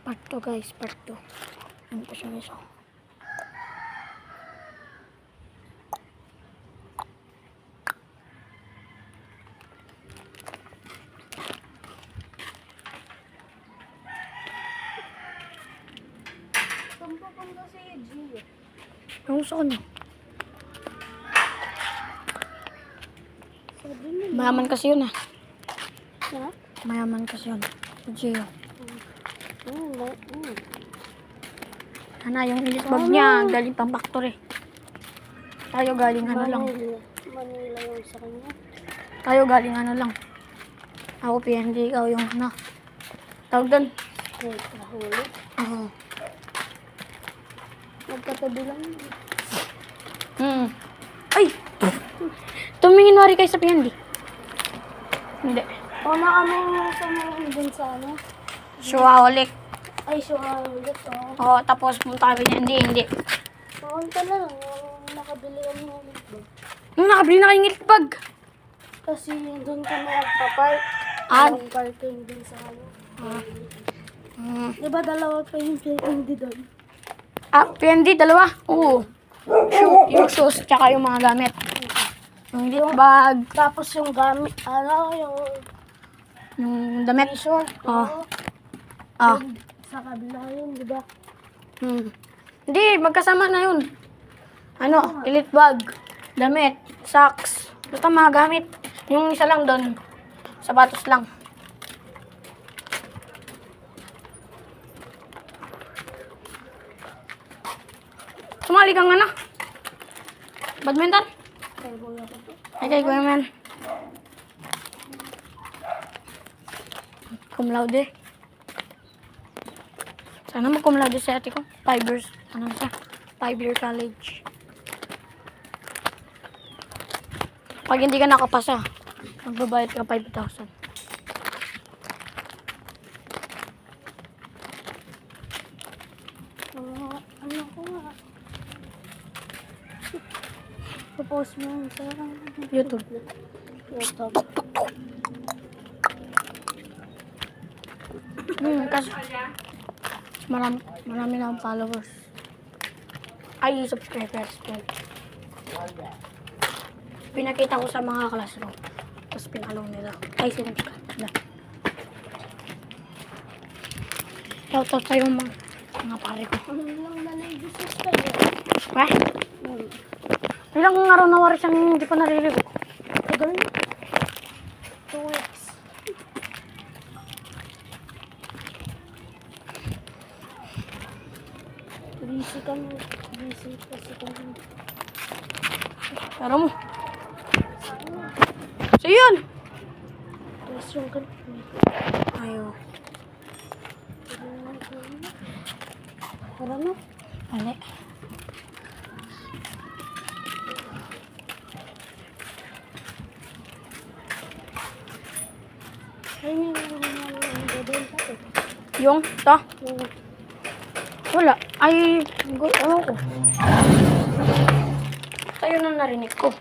Part 2 guys, part 2. Yan pa siya isa. Saan pupunta si Gio? Ang gusto ko niya. Sabi niya. Mayaman kasi yun ah. Ha? Mayaman kasi yun. Si Gio. Sana yung ilis bag niya, galing pang factory. Tayo galing ano lang. Manila yung sa kanya. Tayo galing ano lang. Ako PND, ikaw yung ano. Tawag doon. Wait, nahuli. Oo. Magkatabi lang. Ay! Tumingin wari kayo sa PND. Hindi. O na kami sa mga dun sa ano. Suwaholic. Ay, siya ulit oh. Oo, tapos punta kami niya. Hindi. Paunta na lang. Yung nakabili kami ng ulit ba? Nung nakabili na kayong gift bag. Kasi dun kami nagpa-park. Ah. Ang parking dun sa ano. Mm. Diba dalawa pa yung hindi dun? PND, dalawa. Oo. Yung shoes, tsaka yung mga gamit. Yung gift bag. Tapos yung gamit, Yung damit. t-shirt. Oh. Oo. Sa kabila yun, diba? Hindi, magkasama na yun. Ano, elite bag, damit, socks. Basta mga gamit. Yung isa lang doon, sapatos lang. Sumali ka nga na. Badminton? Kaya buya ko to. Ay, kay Kuya Man. Cum laude. Sana mag-cum laude si ate ko. 5 years, ano siya? 5-year college. Pag hindi ka nakapasa, magbabayad ka 5,000. Ano ko nga? Popost mo yun sa YouTube. YouTube. Kasi marami na akong followers. Ay, subscribers. Pinakita ko sa mga classroom. Tapos pinalong nila. Ay, sinubscribe nila. Shoutout sa'yo mga pare ko. Ano lang na nai-business tayo? Weh? Ilang araw na wari siyang hindi pa naririgo. Tagal na. 2 weeks. Busy kami. Busy kasi kami. Tara mo. So yun. Tapos yung kami. Ayaw. Tara na. Ali. Ay, may nabibenta ko. Yung, to. Wala. Ay, ano ko. Sa'yo na narinig ko.